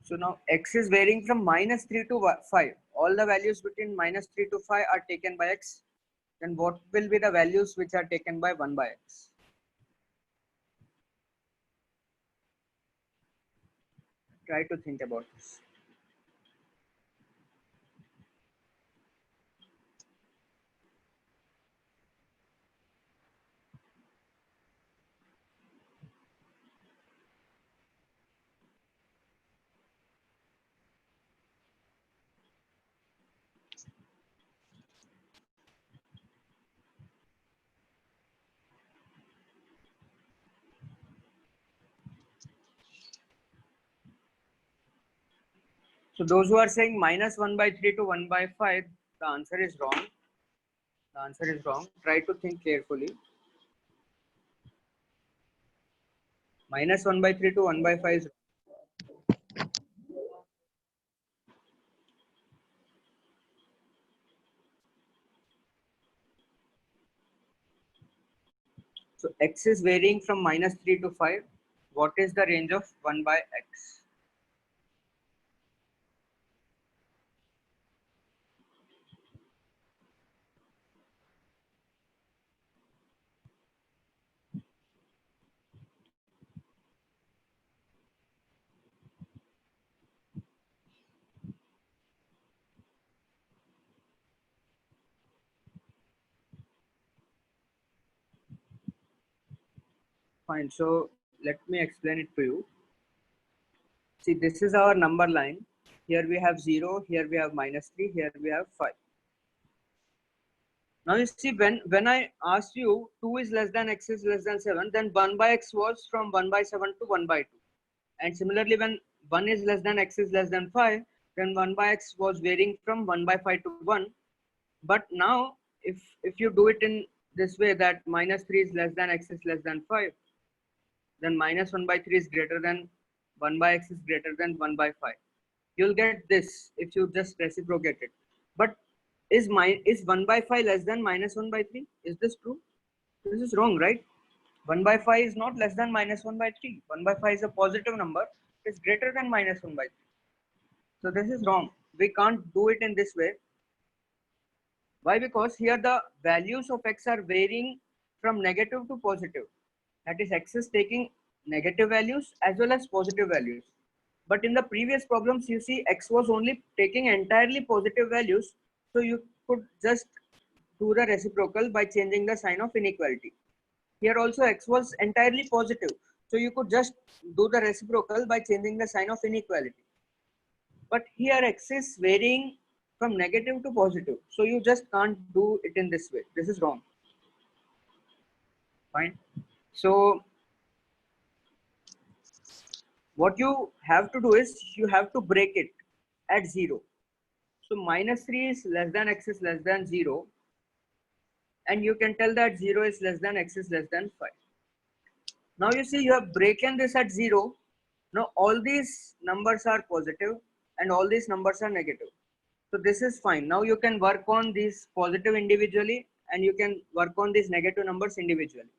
So now x is varying from -3 to 5. All the values between -3 to 5 are taken by x. Then what will be the values which are taken by 1 by x? Try to think about this. So those who are saying -1 by 3 to 1 by 5, the answer is wrong. The answer is wrong. Try to think carefully. -1 by 3 to 1 by 5 is wrong. So x is varying from -3 to 5. What is the range of 1 by x? Fine. So let me explain it to you. See, this is our number line. Here we have 0, here we have -3, here we have 5. Now you see, when I asked you 2 is less than x is less than 7, then 1 by x was from 1 by 7 to 1 by 2. And similarly, when 1 is less than x is less than 5, then 1 by x was varying from 1 by 5 to 1. But now, if you do it in this way, that -3 is less than x is less than 5, then -1 by 3 is greater than 1 by x is greater than 1 by 5. You'll get this if you just reciprocate it. But is 1 by 5 less than -1 by 3? Is this true? This is wrong, right? 1 by 5 is not less than -1 by 3. 1 by 5 is a positive number. It's greater than -1 by 3. So this is wrong. We can't do it in this way. Why? Because here the values of x are varying from negative to positive. That is, x is taking negative values as well as positive values. But in the previous problems, you see x was only taking entirely positive values. So you could just do the reciprocal by changing the sign of inequality. Here also x was entirely positive. So you could just do the reciprocal by changing the sign of inequality. But here x is varying from negative to positive. So you just can't do it in this way. This is wrong. Fine. So what you have to do is you have to break it at 0. So -3 is less than x is less than 0. And you can tell that 0 is less than x is less than 5. Now you see you have broken this at 0. Now all these numbers are positive and all these numbers are negative. So this is fine. Now you can work on these positive individually and you can work on these negative numbers individually.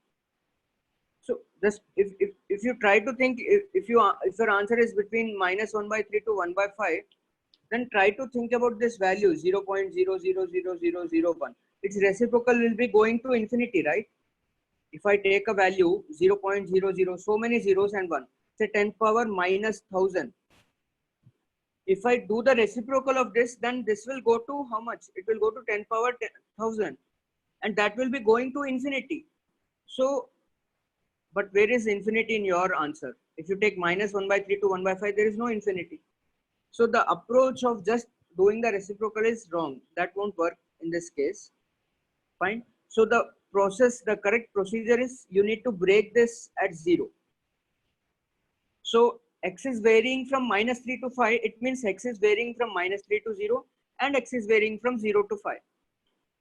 So just if you try to think, if your answer is between -1 by 3 to 1 by 5, then try to think about this value 0.000001. Its reciprocal will be going to infinity, right? If I take a value 0.00, so many zeros and 1, say 10 power minus 1000. If I do the reciprocal of this, then this will go to how much? It will go to 10 power 1000, and that will be going to infinity. So, but where is infinity in your answer? If you take -1 by 3 to 1 by 5, there is no infinity. So the approach of just doing the reciprocal is wrong. That won't work in this case. Fine. So the process, the correct procedure is you need to break this at 0. So x is varying from -3 to 5. It means x is varying from -3 to 0 and x is varying from 0 to 5.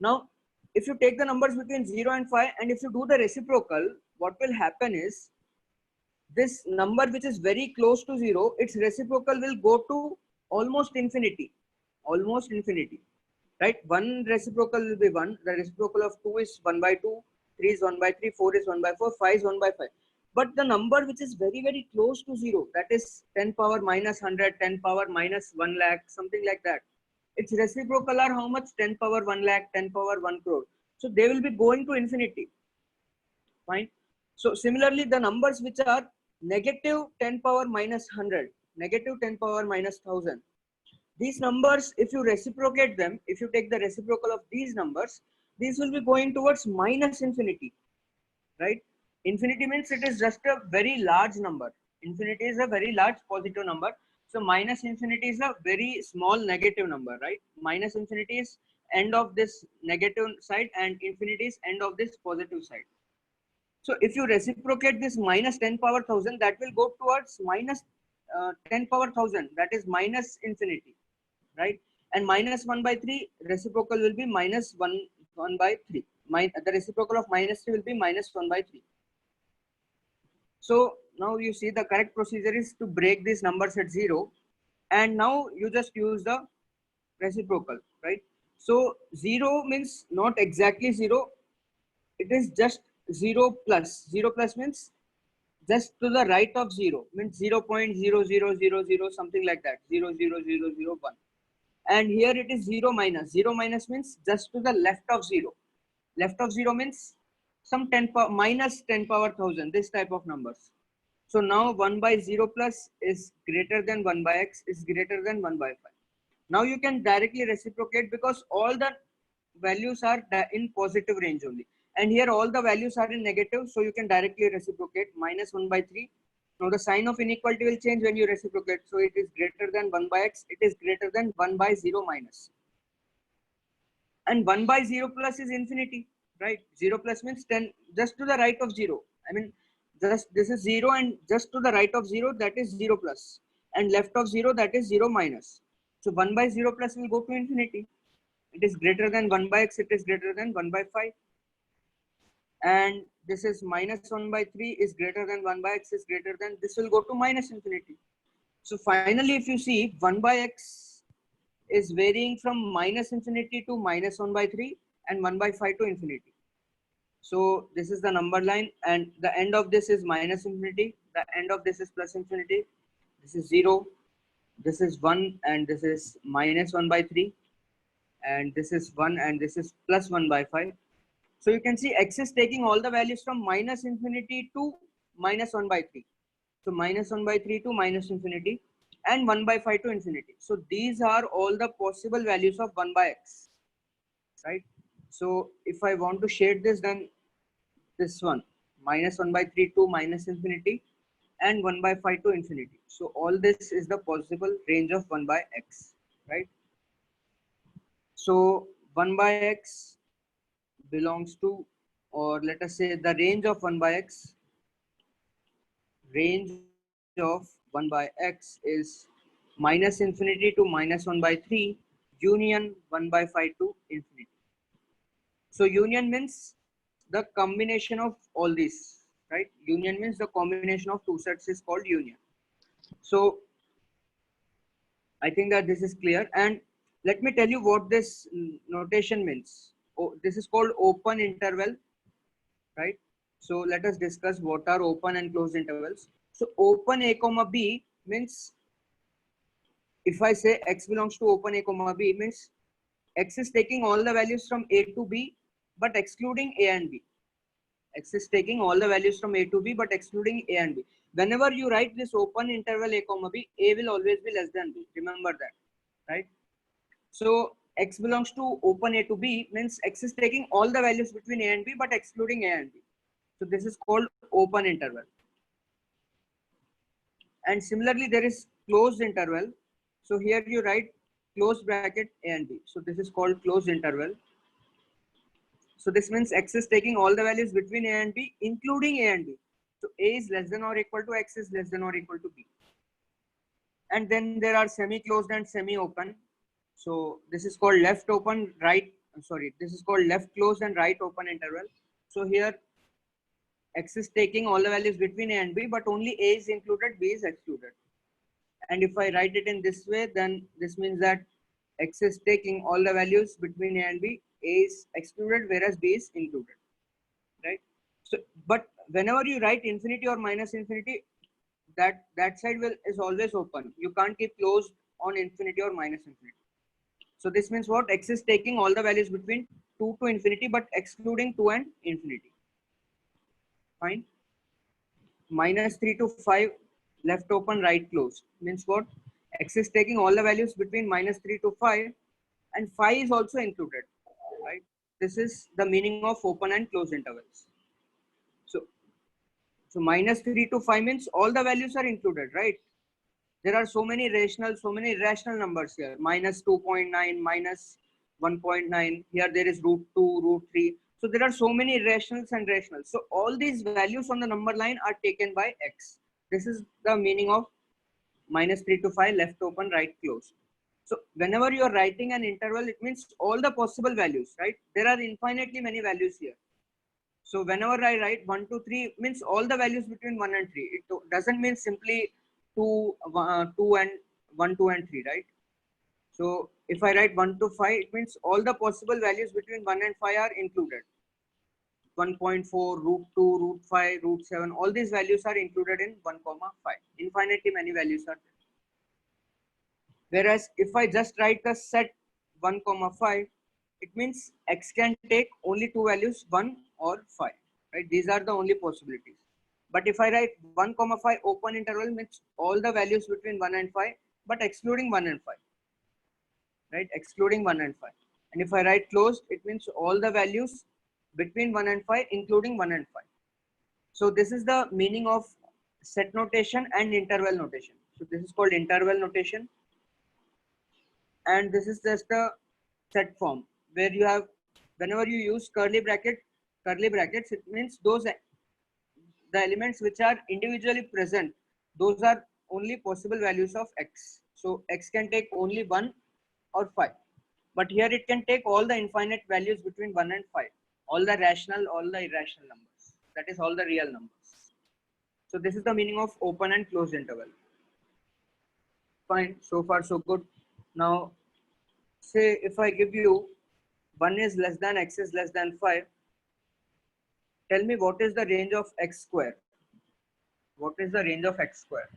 Now, if you take the numbers between 0 and 5 and if you do the reciprocal, what will happen is this number which is very close to 0, its reciprocal will go to almost infinity. Almost infinity. Right? 1 reciprocal will be 1. The reciprocal of 2 is 1 by 2. 3 is 1 by 3. 4 is 1 by 4. 5 is 1 by 5. But the number which is very, very close to 0, that is 10 power minus 100, 10 power minus 1 lakh, something like that. Its reciprocal are how much? 10 power 1 lakh, 10 power 1 crore. So they will be going to infinity. Fine. So similarly, the numbers which are negative 10 power minus 100, negative 10 power minus 1000, these numbers, if you reciprocate them, if you take the reciprocal of these numbers, these will be going towards minus infinity, right? Infinity means it is just a very large number. Infinity is a very large positive number. So minus infinity is a very small negative number, right? Minus infinity is end of this negative side and infinity is end of this positive side. So if you reciprocate this minus 10 power 1000, that will go towards minus 10 power 1000, that is minus infinity, right? And minus 1 by 3 reciprocal will be minus 1 by 3. The reciprocal of minus 3 will be minus 1 by 3. So now you see the correct procedure is to break these numbers at 0, and now you just use the reciprocal, right? So 0 means not exactly 0, it is just 0 plus. 0 plus means just to the right of 0, means 0.0000, something like that, 0.0001. And here it is 0 minus. 0 minus means just to the left of 0. Left of 0 means some 10 power minus 10 power 1000, this type of numbers. So now 1 by 0 plus is greater than 1 by x is greater than 1 by 5. Now you can directly reciprocate because all the values are in positive range only. And here all the values are in negative, so you can directly reciprocate minus 1 by 3. Now the sign of inequality will change when you reciprocate. So it is greater than 1 by x, it is greater than 1 by 0 minus. And 1 by 0 plus is infinity, right? 0 plus means 10, just to the right of 0. I mean, just this is 0 and just to the right of 0, that is 0 plus. And left of 0, that is 0 minus. So 1 by 0 plus will go to infinity. It is greater than 1 by x, it is greater than 1 by 5. And this is minus 1 by 3 is greater than 1 by x is greater than, this will go to minus infinity. So finally, if you see 1 by x is varying from minus infinity to minus 1 by 3 and 1 by 5 to infinity. So this is the number line, and the end of this is minus infinity, the end of this is plus infinity, this is 0, this is 1, and this is minus 1 by 3, and this is 1, and this is plus 1 by 5. So you can see x is taking all the values from minus infinity to minus 1 by 3. So minus 1 by 3 to minus infinity and 1 by 5 to infinity. So these are all the possible values of 1 by x, right? So if I want to shade this, then this one, minus 1 by 3 to minus infinity and 1 by 5 to infinity. So all this is the possible range of 1 by x, right? So 1 by x belongs to, or let us say the range of 1 by x, range of 1 by x is minus infinity to minus 1 by 3 union 1 by 5 to infinity. So union means the combination of all these, right? Union means the combination of two sets is called union. So I think that this is clear, and let me tell you what this notation means. Oh, this is called open interval, right? So let us discuss what are open and closed intervals. So open a comma b means, if I say x belongs to open a comma b, means x is taking all the values from a to b but excluding a and b. X is taking all the values from a to b but excluding a and b. Whenever you write this open interval a comma b, a will always be less than b. Remember that, right? So x belongs to open a to b means x is taking all the values between a and b but excluding a and b. So this is called open interval. And similarly, there is closed interval. So here you write closed bracket a and b. So this is called closed interval. So this means x is taking all the values between a and b, including a and b. So a is less than or equal to x is less than or equal to b. And then there are semi-closed and semi-open. So this is called left open, right. Sorry, this is called left closed and right open interval. So here x is taking all the values between a and b, but only a is included, b is excluded. And if I write it in this way, then this means that x is taking all the values between a and b, a is excluded, whereas b is included, right? So, but whenever you write infinity or minus infinity, that side is always open. You can't keep closed on infinity or minus infinity. So this means what? X is taking all the values between 2 to infinity, but excluding 2 and infinity. Fine. Minus 3 to 5, left open, right closed. Means what? X is taking all the values between minus 3 to 5, and 5 is also included. Right. This is the meaning of open and closed intervals. So minus 3 to 5 means all the values are included, right? There are so many rational, so many irrational numbers here. Minus 2.9, minus 1.9. Here there is root 2, root 3. So there are so many irrationals and rationals. So all these values on the number line are taken by x. This is the meaning of minus 3 to 5, left open, right closed. So whenever you are writing an interval, it means all the possible values, right? There are infinitely many values here. So whenever I write 1 to 3 means all the values between 1 and 3. It doesn't mean simply 2 and 1, 2 and 3, right? So if I write 1 to 5, it means all the possible values between 1 and 5 are included. 1.4, root 2, root 5, root 7, all these values are included in 1, 5. Infinitely many values are there. Whereas if I just write the set 1, 5, it means x can take only two values, 1 or 5. Right? These are the only possibilities. But if I write 1, 5 open interval means all the values between 1 and 5, but excluding 1 and 5. Right? Excluding 1 and 5. And if I write closed, it means all the values between 1 and 5, including 1 and 5. So this is the meaning of set notation and interval notation. So this is called interval notation. And this is just a set form where you have, whenever you use curly brackets, it means those the elements which are individually present, those are only possible values of x. So x can take only 1 or 5, but here it can take all the infinite values between 1 and 5, all the rational, all the irrational numbers, that is all the real numbers. So this is the meaning of open and closed interval. Fine, so far so good. Now say if I give you 1 is less than x is less than 5, tell me what is the range of x square? What is the range of x square?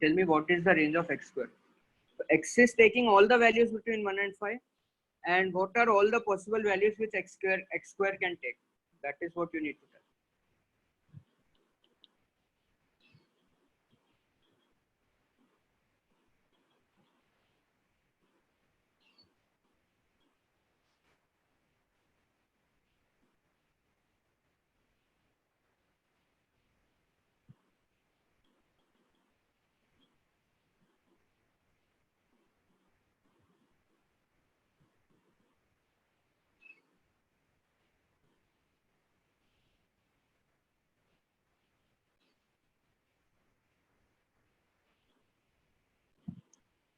Tell me what is the range of x square? So x is taking all the values between 1 and 5, and what are all the possible values which x square can take? That is what you need to tell.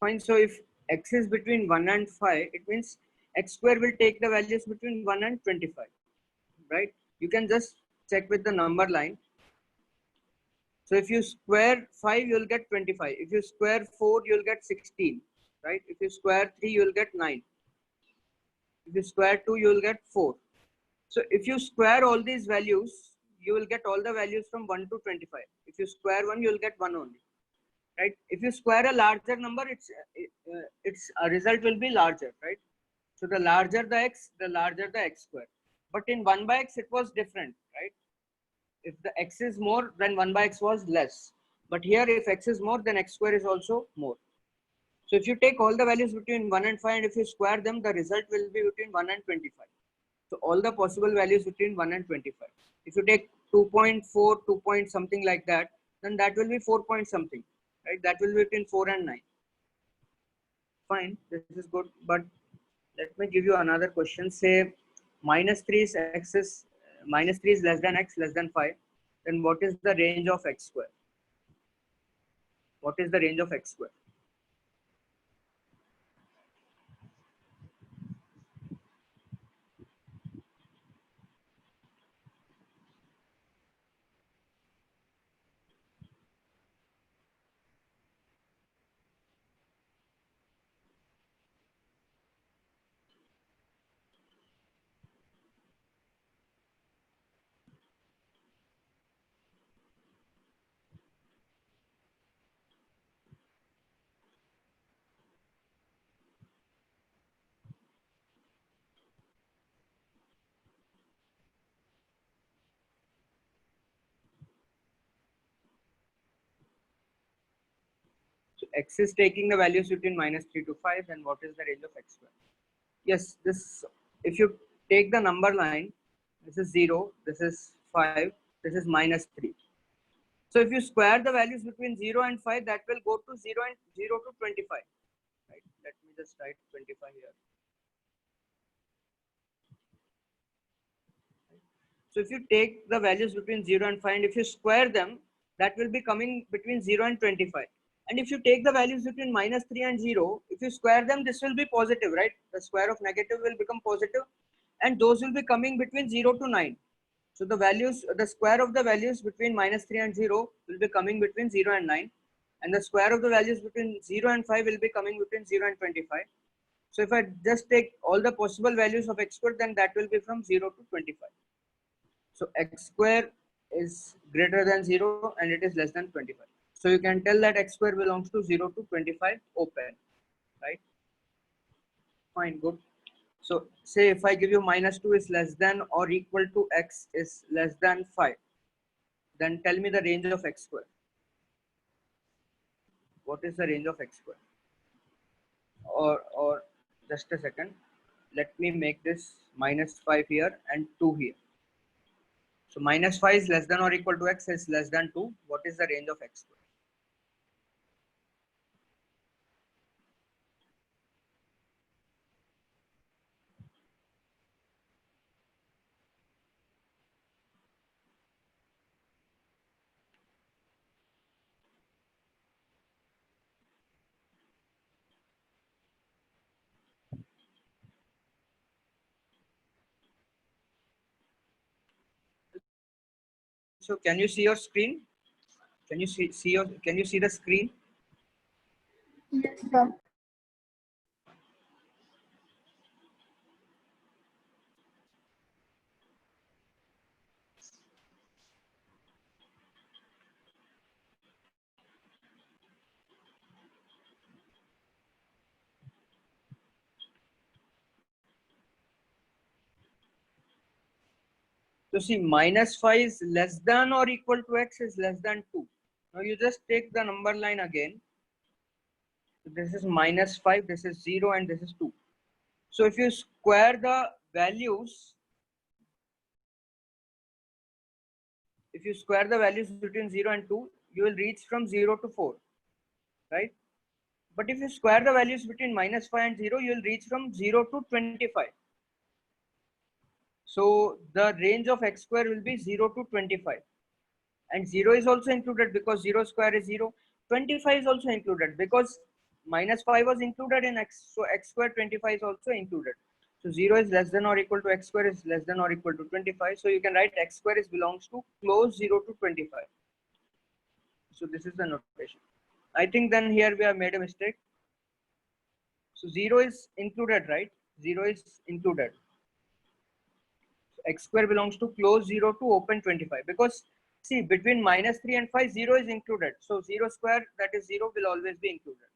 Fine. So if x is between 1 and 5, it means x square will take the values between 1 and 25, right? You can just check with the number line. So if you square 5, you'll get 25. If you square 4, you'll get 16, right? If you square 3, you'll get 9. If you square 2, you'll get 4. So if you square all these values, you will get all the values from 1 to 25. If you square 1, you'll get 1 only, right? If you square a larger number, its result will be larger, right? So the larger the x, the larger the x square. But in 1 by x, it was different, right? If the x is more, then 1 by x was less. But here, if x is more, then x square is also more. So if you take all the values between 1 and 5, and if you square them, the result will be between 1 and 25. So all the possible values between 1 and 25. If you take 2.4, 2 point something like that, then that will be 4 point something, right? That will be between 4 and 9. Fine, this is good. But let me give you another question. Say minus 3 is x is minus 3 is less than x less than 5. Then what is the range of x square? What is the range of x square? x is taking the values between -3 to 5, then what is the range of x square? Yes, this, if you take the number line, this is 0, this is 5, this is -3. So if you square the values between 0 and 5, that will go to 0 and 0 to 25. Right? Let me just write 25 here. So if you take the values between 0 and 5 and if you square them, that will be coming between 0 and 25. And if you take the values between -3 and 0, if you square them, this will be positive, right? The square of negative will become positive, and those will be coming between 0 to 9. So the values, the square of the values between -3 and 0 will be coming between 0 and 9. And the square of the values between 0 and 5 will be coming between 0 and 25. So if I just take all the possible values of x squared, then that will be from 0 to 25. So x square is greater than 0 and it is less than 25. So you can tell that x square belongs to 0 to 25 open, right? Fine, good. So say if I give you -2 is less than or equal to x is less than 5, then tell me the range of x square. What is the range of x square? Or just a second. Let me make this -5 here and 2 here. So -5 is less than or equal to x is less than 2. What is the range of x square? So can you see your screen? Can you can you see the screen? Yes, sir. So see, -5 is less than or equal to x is less than 2. Now you just take the number line again. So this is -5, this is 0, and this is 2. So if you square the values, if you square the values between 0 and 2, you will reach from 0 to 4, right? But if you square the values between -5 and 0, you will reach from 0 to 25. So the range of x square will be 0 to 25. And 0 is also included because 0 square is 0. 25 is also included because -5 was included in x. So x square 25 is also included. So 0 is less than or equal to x square is less than or equal to 25. So you can write x square is belongs to close 0 to 25. So this is the notation. I think then here we have made a mistake. So 0 is included, right? 0 is included. So x square belongs to close 0 to open 25 because see between -3 and 5 0 is included. So 0 square, that is 0, will always be included.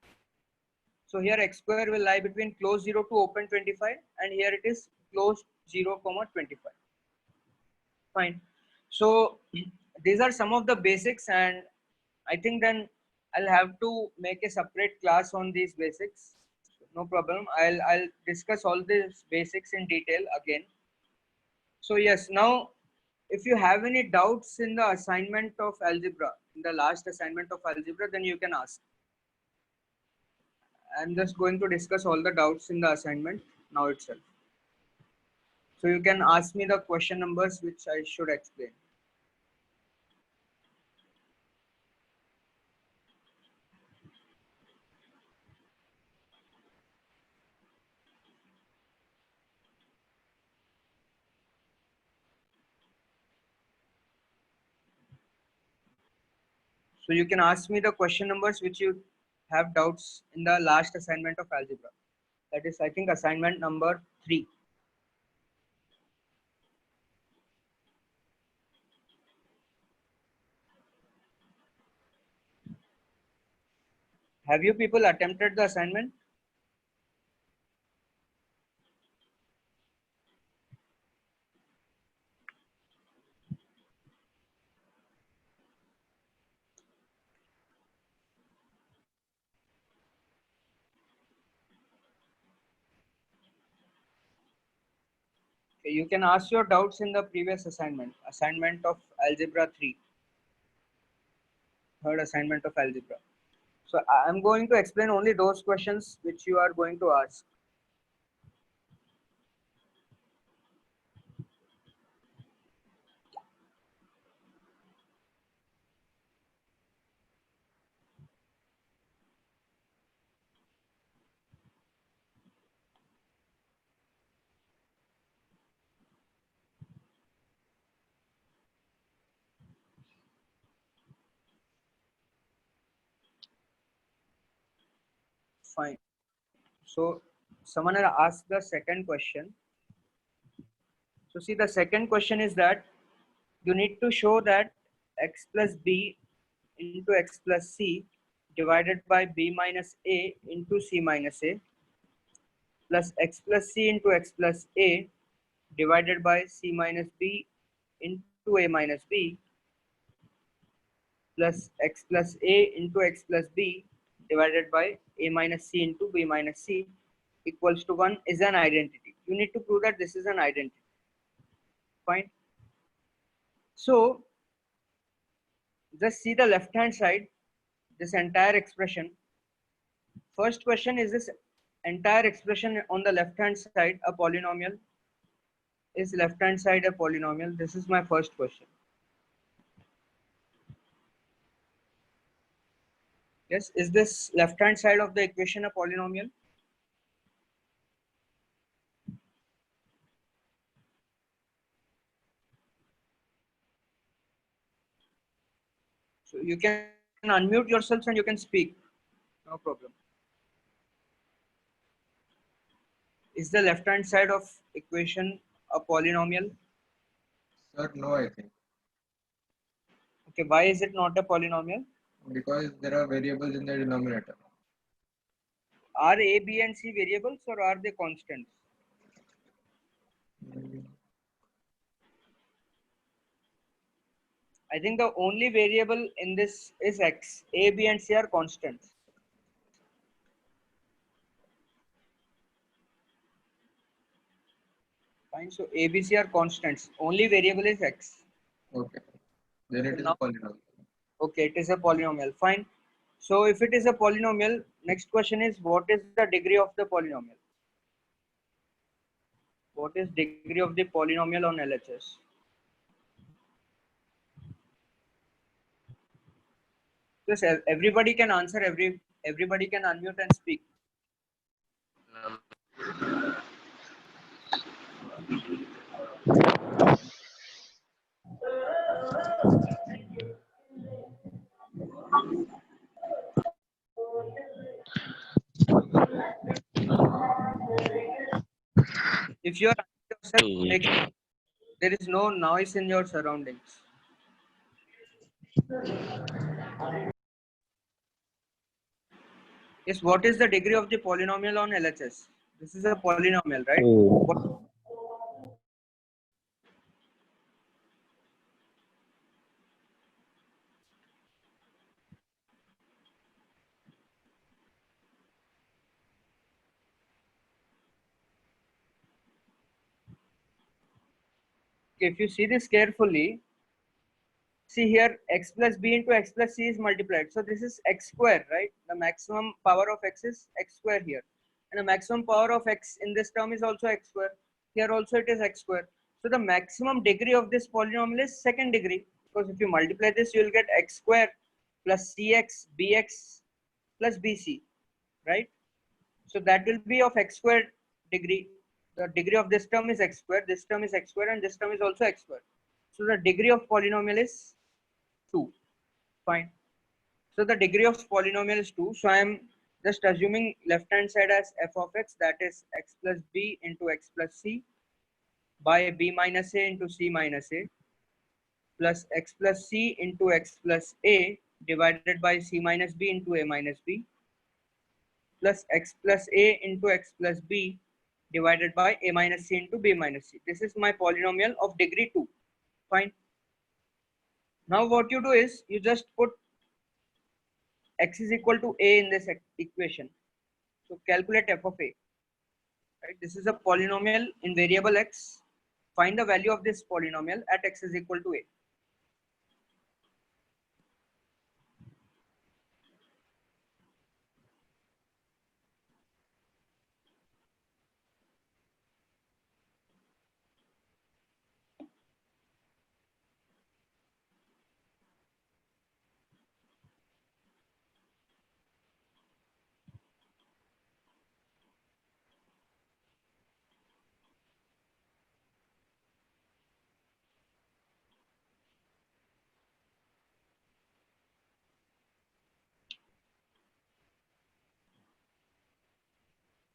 So here x square will lie between close 0 to open 25 and here it is close 0 comma 25. Fine. So these are some of the basics and I think then I'll have to make a separate class on these basics. No problem. I'll discuss all these basics in detail again. So yes, now if you have any doubts in the assignment of algebra, in the last assignment of algebra, then you can ask. I'm just going to discuss all the doubts in the assignment now itself. So you can ask me the question numbers which I should explain. So you can ask me the question numbers which you have doubts in the last assignment of algebra. That is, I think, assignment number 3. Have you people attempted the assignment? You can ask your doubts in the previous assignment of algebra 3, third assignment of algebra. So I'm going to explain only those questions which you are going to ask. Fine. So someone had asked the second question. So see, the second question is that you need to show that x plus b into x plus c divided by b minus a into c minus a plus x plus c into x plus a divided by c minus b into a minus b plus x plus a into x plus b divided by a minus c into b minus c equals to 1 is an identity. You need to prove that this is an identity. Fine. So just see the left hand side, this entire expression. First question, is this entire expression on the left hand side a polynomial? Is left hand side a polynomial? This is my first question. Yes, is this left hand side of the equation a polynomial? So you can unmute yourselves and you can speak. No problem. Is the left hand side of equation a polynomial? Sir, no, I think. Okay, why is it not a polynomial? Because there are variables in the denominator. Are a, b and c variables or are they constants? I think the only variable in this is x. A, b and c are constants. Fine, so a, b, c are constants. Only variable is x. Okay. Then it is a Now- polynomial. Okay, it is a polynomial. Fine. So if it is a polynomial, next question is what is the degree of the polynomial? What is degree of the polynomial on LHS? Yes, everybody can answer. Everybody can unmute and speak. If you are yourself, make sure there is no noise in your surroundings. Yes, what is the degree of the polynomial on LHS? This is a polynomial, right? What, if you see this carefully, see here x plus b into x plus c is multiplied. So this is x square, right? The maximum power of x is x square here. And the maximum power of x in this term is also x square. Here also it is x square. So the maximum degree of this polynomial is second degree. Because if you multiply this, you will get x square plus cx bx plus bc, right? So that will be of x squared degree. The degree of this term is x squared, this term is x squared, and this term is also x squared. So the degree of polynomial is 2. Fine. So the degree of polynomial is 2. So I am just assuming left hand side as f of x, that is x plus b into x plus c by b minus a into c minus a plus x plus c into x plus a divided by c minus b into a minus b plus x plus a into x plus b divided by a minus c into b minus c. This is my polynomial of degree 2. Fine. Now what you do is you just put x is equal to a in this equation. So calculate f of a. Right? This is a polynomial in variable x. find the value of this polynomial at x is equal to a.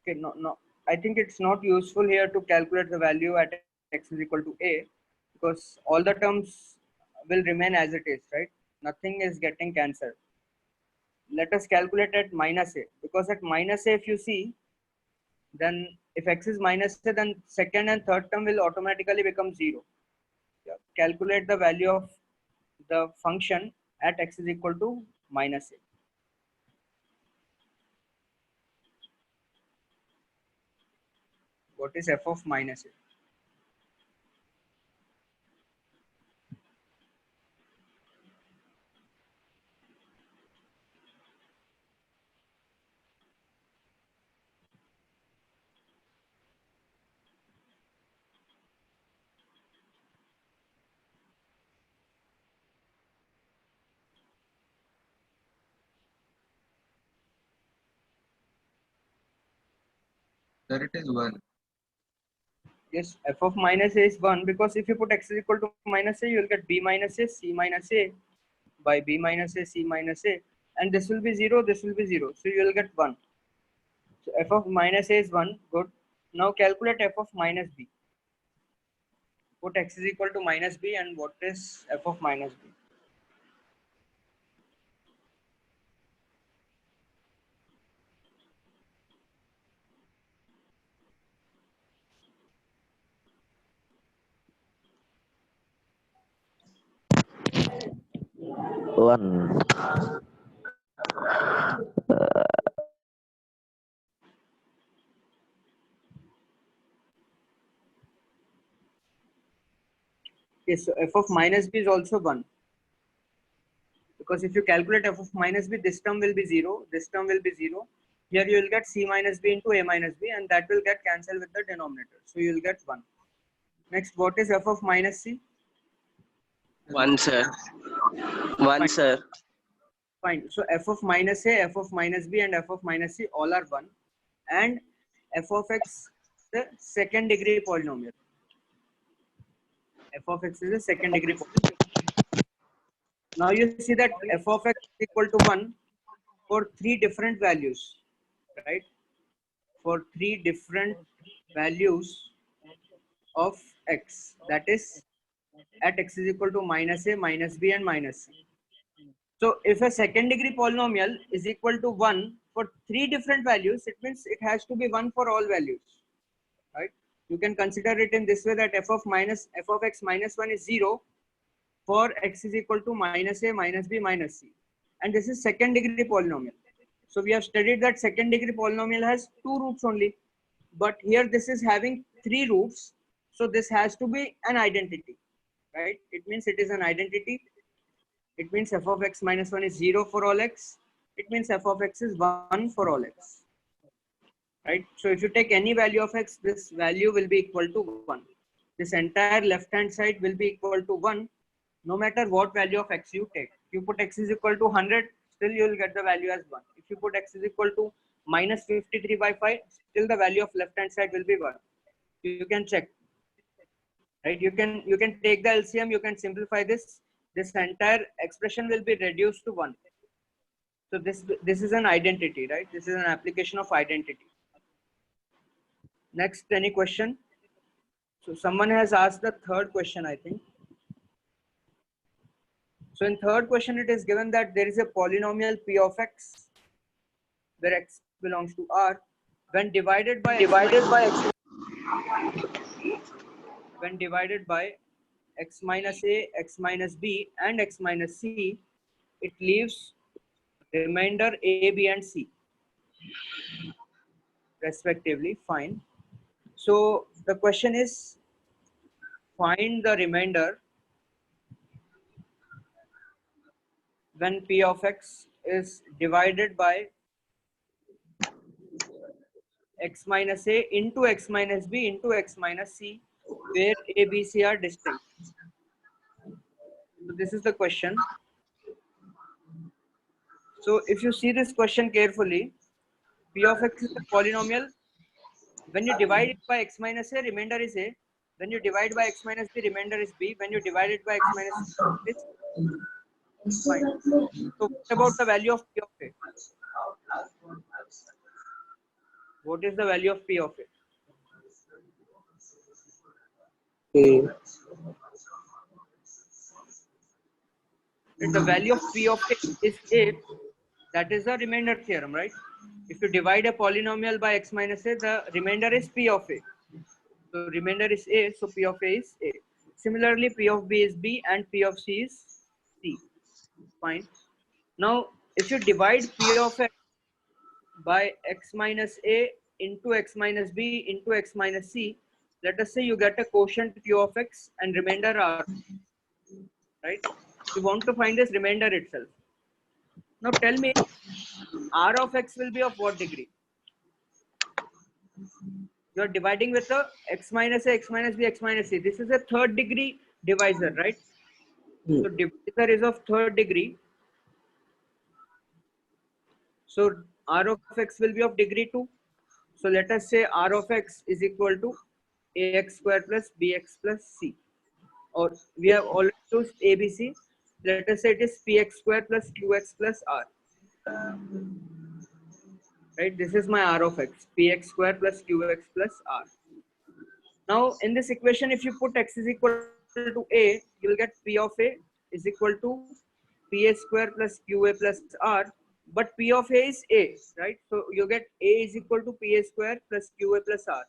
Okay, no, I think it's not useful here to calculate the value at x is equal to a, because all the terms will remain as it is, right? Nothing is getting cancelled. Let us calculate at minus a, because at minus a, if you see, then if x is minus a, then second and third term will automatically become 0. Yeah. Calculate the value of the function at x is equal to minus a. What is f of minus a? Sir, it is 1. Yes, f of minus a is 1, because if you put x is equal to minus a, you will get b minus a, c minus a by b minus a, c minus a, and this will be 0, this will be 0. So you will get 1. So f of minus a is 1. Good. Now calculate f of minus b. Put x is equal to minus b, and what is f of minus b? One. Yes, so f of minus b is also 1. Because if you calculate f of minus b, this term will be 0, this term will be 0. Here you will get c minus b into a minus b, and that will get cancelled with the denominator. So you will get 1. Next, what is f of minus c? 1, sir. 1, Fine. sir. Fine. So f of minus a, f of minus b, and f of minus c all are 1. And f of x, the second degree polynomial. F of x is a second degree polynomial. Now you see that f of x is equal to 1 for 3 different values, right? For 3 different values of x, that is at x is equal to minus a, minus b, and minus c. So if a second degree polynomial is equal to 1 for 3 different values, it means it has to be 1 for all values, right? You can consider it in this way, that f of x minus 1 is 0 for x is equal to minus a, minus b, minus c. And this is second degree polynomial. So we have studied that second degree polynomial has 2 roots only. But here this is having 3 roots. So this has to be an identity, right? It means it is an identity. It means f of x minus 1 is 0 for all x. It means f of x is 1 for all x, right? So if you take any value of x, this value will be equal to 1. This entire left hand side will be equal to 1, no matter what value of x you take. If you put x is equal to 100, still you will get the value as 1. If you put x is equal to minus 53 by 5, still the value of left hand side will be 1. You can check, right? You can take the LCM, you can simplify this. This entire expression will be reduced to 1. So this is an identity, right? This is an application of identity. Next, any question? So someone has asked the third question, I think. So in third question, it is given that there is a polynomial p of x, where x belongs to R, when divided by x minus a, x minus b, and x minus c, it leaves remainder a, b, and c respectively. Fine. So the question is, find the remainder when P of X is divided by X minus A into X minus B into X minus C, where A, B, C are distinct. So this is the question. So if you see this question carefully, P of X is a polynomial. When you divide it by X minus A, remainder is A. When you divide by X minus B, remainder is B. When you divide it by X minus C, it's fine. So what about the value of P of A? What is the value of P of A? If the value of P of A is A, that is the remainder theorem, right? If you divide a polynomial by X minus A, the remainder is P of A. So remainder is A, so P of A is A. Similarly, P of B is B and P of C is C. Fine. Now, if you divide P of X by X minus A into X minus B into X minus C, let us say you get a quotient Q of X and remainder R, right? You want to find this remainder itself. Now tell me, R of X will be of what degree? You are dividing with the X minus A, X minus B, X minus C. This is a third degree divisor, right? So divisor is of third degree. So R of X will be of degree 2. So let us say R of X is equal to AX square plus BX plus C. Or we have already used ABC. Let us say it is PX square plus QX plus R. Right? This is my R of X. PX square plus QX plus R. Now in this equation, if you put X is equal to A, you will get P of A is equal to PA square plus QA plus R. But P of A is A, right? So you get A is equal to PA square plus QA plus R.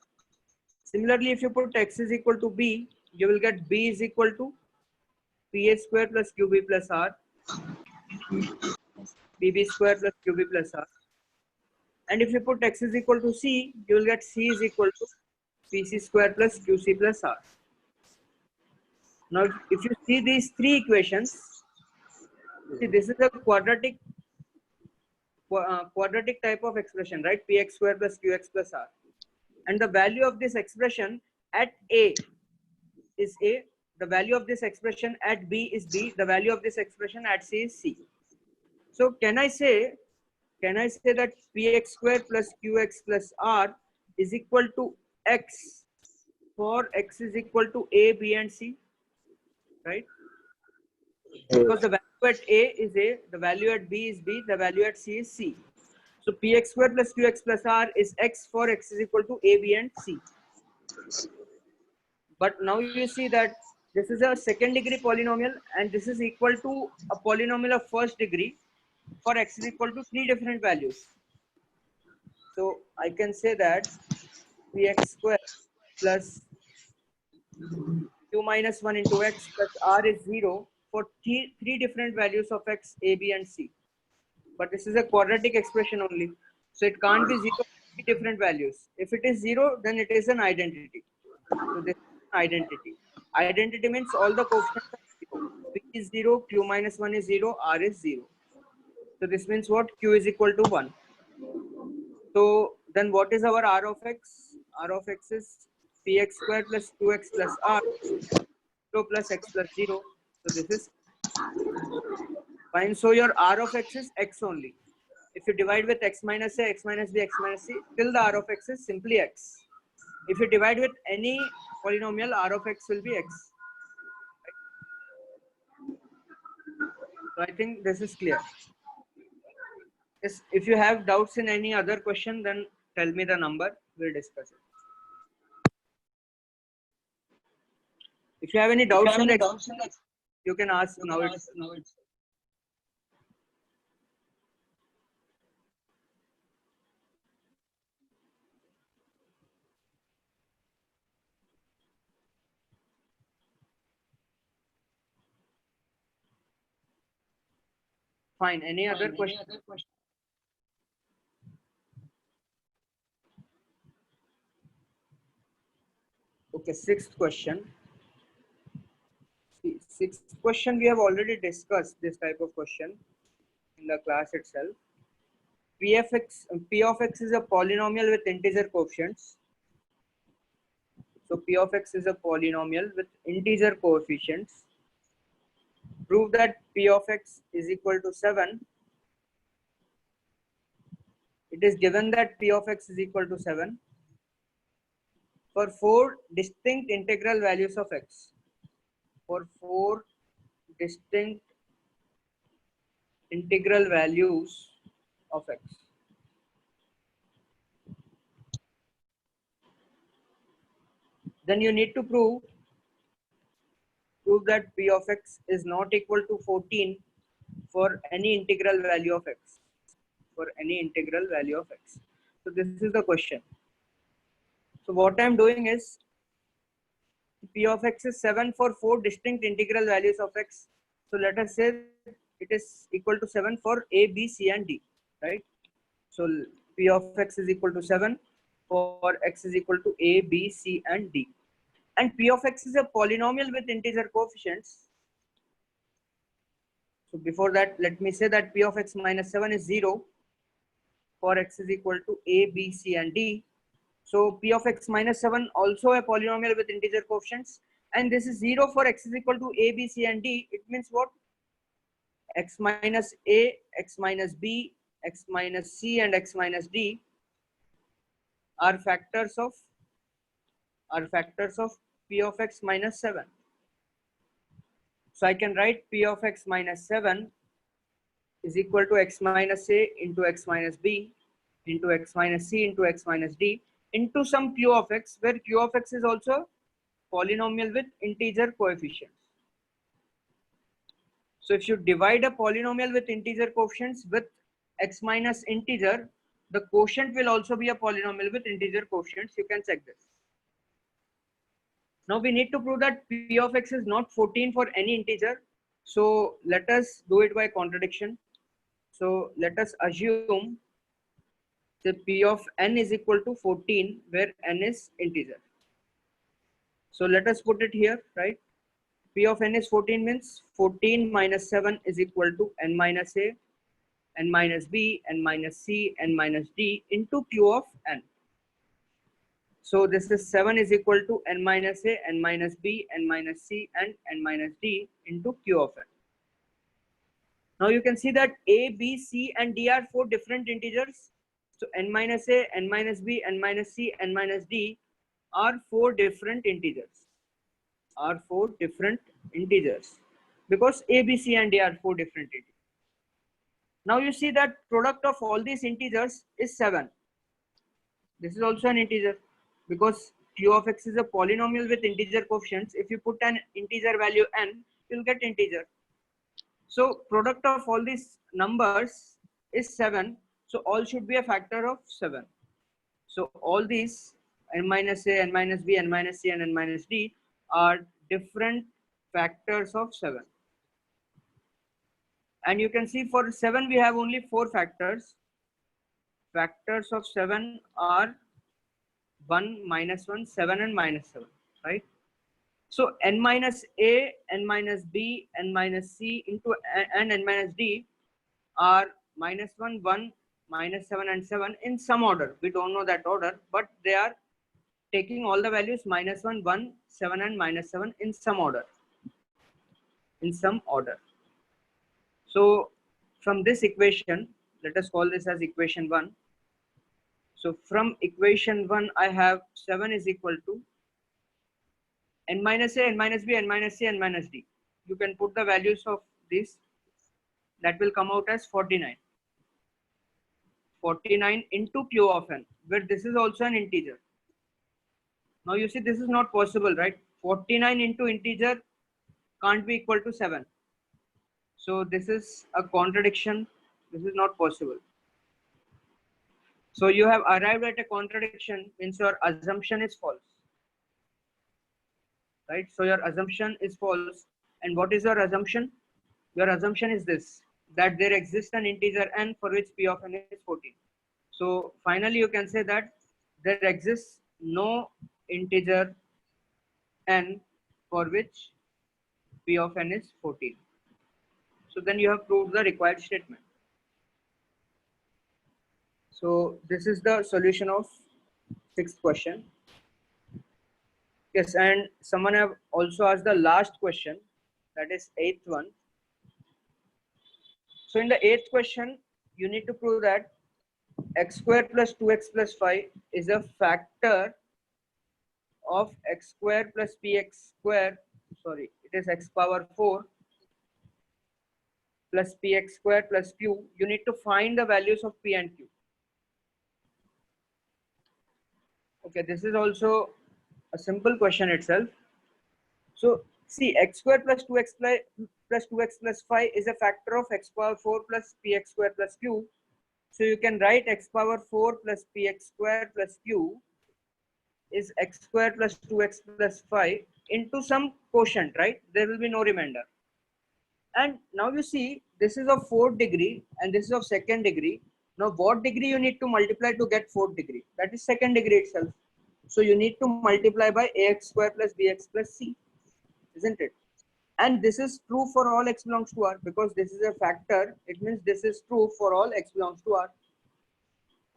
Similarly, if you put X is equal to B, you will get B is equal to PA square plus QB plus R, PB square plus QB plus R. And if you put X is equal to C, you will get C is equal to PC square plus QC plus R. Now, if you see these three equations, see this is a quadratic type of expression, right? Px square plus qx plus r. And the value of this expression at A is A. The value of this expression at B is B. The value of this expression at C is C. So can I say that Px square plus qx plus r is equal to x for x is equal to A, B, and C, right? Because the value at A is A, the value at B is B, the value at C is C. So Px square plus Qx plus R is X for X is equal to A, B, and C. But now you see that this is a second degree polynomial and this is equal to a polynomial of first degree for X is equal to three different values. So I can say that Px square plus Q minus 1 into X plus R is 0 for three different values of X, A, B, and C. But this is a quadratic expression only. So it can't be 0 for three different values. If it is 0, then it is an identity. So this is an identity. Identity means all the coefficients are 0. P is 0, Q minus 1 is 0, R is 0. So this means what? Q is equal to 1. So then what is our R of X? R of X is Px square plus Qx plus R 0 plus X plus 0. So this is fine. So your R of X is X only. If you divide with X minus A, X minus B, X minus C, till the R of X is simply X. If you divide with any polynomial, R of X will be X. So I think this is clear. Yes, if you have doubts in any other question, then tell me the number, we'll discuss it. If you have any doubts in the you can ask now. Fine. Any other question? Okay, sixth question. Sixth question, we have already discussed this type of question in the class itself. P of x is a polynomial with integer coefficients. So P of x is a polynomial with integer coefficients. Prove that P of x is equal to 7. It is given that P of x is equal to 7 for 4 distinct integral values of x. For 4 distinct integral values of x. Then you need to prove that P of x is not equal to 14 for any integral value of x. For any integral value of x. So this is the question. So what I am doing is P of x is 7 for 4 distinct integral values of x. So let us say it is equal to 7 for a, b, c and d, right? So P of x is equal to 7 for x is equal to a, b, c and d. And P of x is a polynomial with integer coefficients. So before that, let me say that P of x minus 7 is 0 for x is equal to a, b, c and d. So P of x minus 7 also a polynomial with integer coefficients, and this is 0 for x is equal to a, b, c and d. It means what? X minus a, x minus b, x minus c and x minus d are factors of P of x minus 7. So I can write P of x minus 7 is equal to x minus a into x minus b into x minus c into x minus d into some q of x, where q of x is also polynomial with integer coefficients. So if you divide a polynomial with integer coefficients with x minus integer, the quotient will also be a polynomial with integer coefficients. You can check this. Now we need to prove that P of x is not 14 for any integer. So let us do it by contradiction. So let us assume the P of n is equal to 14 where n is integer. So let us put it here, right? P of n is 14 means 14 minus 7 is equal to n minus a, n minus b, n minus c, n minus d into q of n. So this is 7 is equal to n minus a, n minus b, n minus c and n minus d into q of n. Now you can see that a, b, c and d are 4 different integers. So n minus a, n minus b, n minus c, n minus d are 4 different integers. Because a, b, c and d are 4 different integers. Now you see that product of all these integers is 7. This is also an integer because q of x is a polynomial with integer coefficients. If you put an integer value n, you'll get integer. So product of all these numbers is 7. So all should be a factor of 7. So all these n minus a, n minus b, n minus c and n minus d are different factors of 7. And you can see for 7 we have only 4 factors. Factors of 7 are 1, minus 1, 7 and minus 7, right? So n minus a, n minus b, n minus c into n minus d are minus 1, 1, minus 7 and 7 in some order. We don't know that order, but they are taking all the values minus 1, 1, 7 and minus 7 in some order. So from this equation, let us call this as equation 1. So from equation 1, I have 7 is equal to n minus a, n minus b, n minus c, n minus d. You can put the values of this. That will come out as 49. 49 into q of n, where this is also an integer. Now you see this is not possible, right? 49 into integer can't be equal to 7. So this is a contradiction. This is not possible. So you have arrived at a contradiction, means your assumption is false. Right? So your assumption is false. And what is your assumption? Your assumption is this, that there exists an integer n for which P of n is 14. So finally you can say that there exists no integer n for which P of n is 14. So then you have proved the required statement. So this is the solution of sixth question. Yes, and someone have also asked the last question, that is eighth one. So in the eighth question, you need to prove that x square plus 2x plus 5 is a factor of x square plus px square. Sorry, it is x power 4 plus px square plus q. You need to find the values of p and q. Okay, this is also a simple question itself. So see, x square plus 2x plus 2x plus 5 is a factor of x power 4 plus px square plus q. So you can write x power 4 plus px square plus q is x square plus 2x plus 5 into some quotient, right? There will be no remainder. And now you see, this is of fourth degree and this is of second degree. Now what degree you need to multiply to get fourth degree? That is second degree itself. So you need to multiply by ax square plus bx plus c, isn't it? And this is true for all x belongs to R, because this is a factor. It means this is true for all x belongs to R.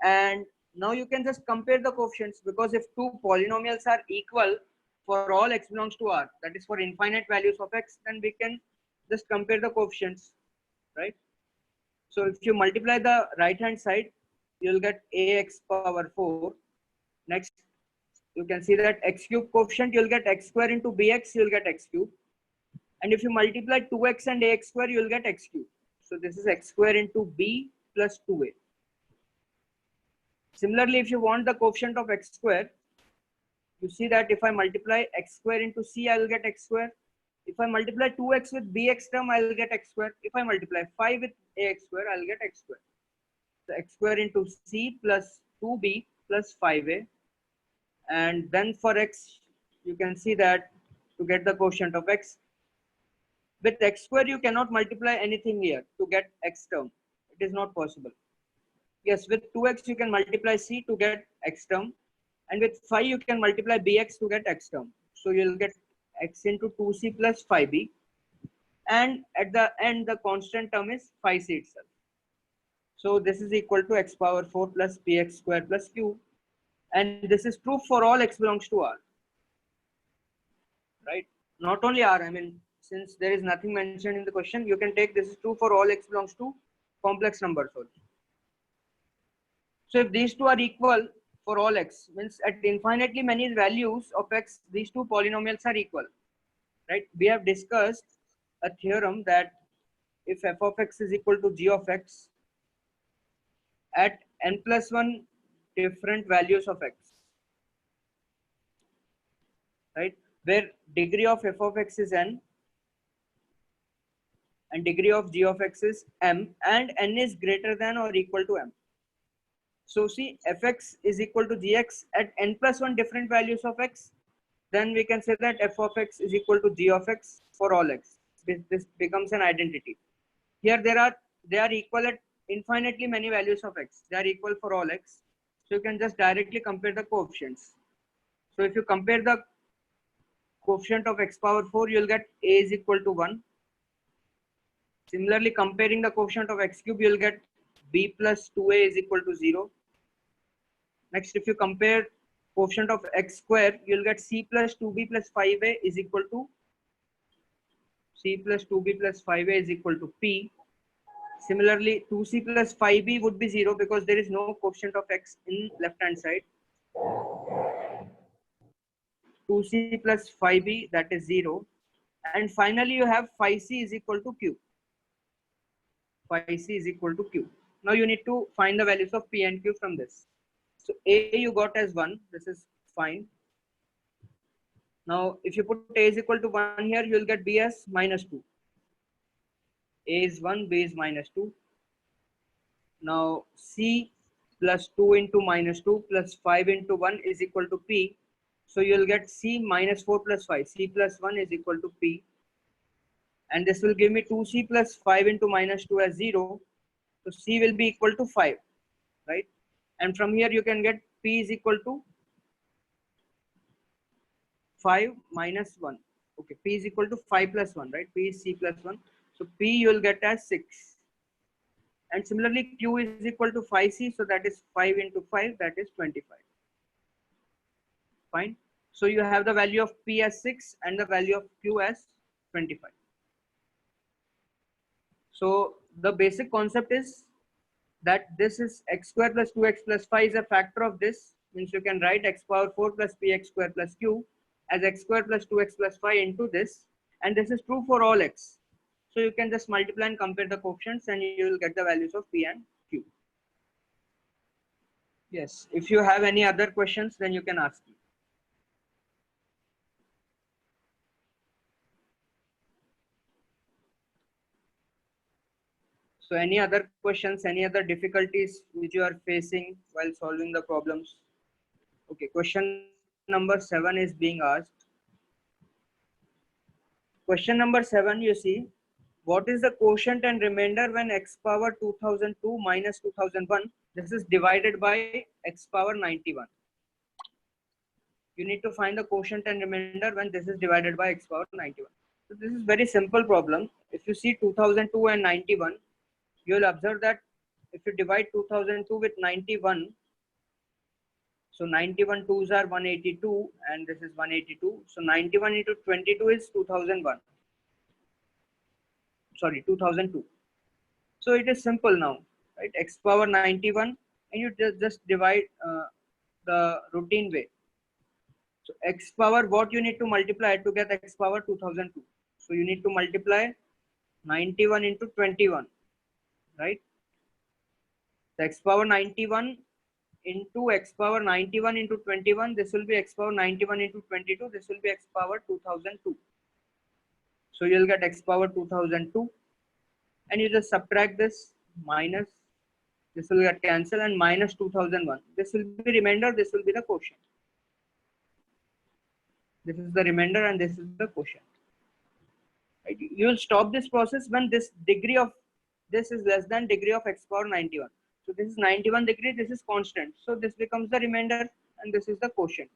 And now you can just compare the coefficients, because if two polynomials are equal for all x belongs to R, that is for infinite values of x, then we can just compare the coefficients, right? So if you multiply the right hand side, you'll get ax power 4. Next, you can see that x cube coefficient, you'll get x square into bx, you'll get x cube. And if you multiply 2x and ax square, you'll get x cube. So this is x square into b plus 2a. Similarly, if you want the coefficient of x square, you see that if I multiply x square into c, I will get x square. If I multiply 2x with bx term, I will get x square. If I multiply 5 with ax square, I will get x square. So x square into c plus 2b plus 5a. And then for x, you can see that to get the quotient of x, with x square, you cannot multiply anything here to get x term. It is not possible. Yes, with 2x, you can multiply c to get x term. And with 5, you can multiply bx to get x term. So you'll get x into 2c plus 5b. And at the end, the constant term is 5c itself. So this is equal to x power 4 plus px square plus q. And this is true for all x belongs to R. Right? Not only R, I mean, since there is nothing mentioned in the question, you can take this is true for all x belongs to complex numbers also. So if these two are equal for all x, means at infinitely many values of x, these two polynomials are equal, right? We have discussed a theorem that if f of x is equal to g of x at n plus 1 different values of x, right? Where degree of f of x is n and degree of g of x is m, and n is greater than or equal to m. So see, fx is equal to gx at n plus 1 different values of x, then we can say that f of x is equal to g of x for all x. This becomes an identity. Here they are equal at infinitely many values of x. They are equal for all x. So you can just directly compare the coefficients. So if you compare the coefficient of x power 4, you'll get a is equal to 1. Similarly, comparing the coefficient of x cube, you'll get b plus 2a is equal to 0. Next, if you compare coefficient of x square, you'll get c plus 2b plus 5a is equal to c plus 2b plus 5a is equal to p. Similarly, 2c plus 5b would be 0 because there is no coefficient of x in left hand side. 2c plus 5b, that is 0. And finally, you have 5c is equal to q. 5c is equal to q. Now you need to find the values of p and q from this. So a you got as 1. This is fine. Now if you put a is equal to 1 here, you will get b as minus 2. A is 1, b is minus 2. Now c plus 2 into minus 2 plus 5 into 1 is equal to p. So you will get c minus 4 plus 5. C plus 1 is equal to p. And this will give me 2c plus 5 into minus 2 as 0. So c will be equal to 5, right? And from here you can get p is equal to 5 minus 1. Okay, p is equal to 5 plus 1, right? P is c plus 1. So p you will get as 6. And similarly, q is equal to 5c. So that is 5 into 5, that is 25. Fine. So you have the value of p as 6 and the value of q as 25. So the basic concept is that this is x square plus 2x plus 5 is a factor of this. Means you can write x power 4 plus px square plus q as x square plus 2x plus 5 into this. And this is true for all x. So you can just multiply and compare the coefficients and you will get the values of p and q. Yes, if you have any other questions, then you can ask me. So any other questions, any other difficulties which you are facing while solving the problems? Okay, question number 7 is being asked. Question number 7, you see, what is the quotient and remainder when x power 2002 minus 2001? This is divided by x power 91. You need to find the quotient and remainder when this is divided by x power 91. So this is very simple problem. If you see 2002 and 91, you will observe that if you divide 2002 with 91, so 91 2s are 182 and this is 182. So 91 into 22 is 2001. Sorry, 2002. So it is simple now, right? X power 91 and you just divide the routine way. So x power, what you need to multiply to get x power 2002? So you need to multiply 91 into 21, right? So x power 91 into x power 91 into 21, this will be x power 91 into 22, this will be x power 2002. So you'll get x power 2002 and you just subtract this minus, this will get cancelled and minus 2001. This will be remainder, this will be the quotient. This is the remainder and this is the quotient. Right? You will stop this process when this degree of this is less than degree of x power 91. So this is 91 degree, this is constant. So this becomes the remainder and this is the quotient.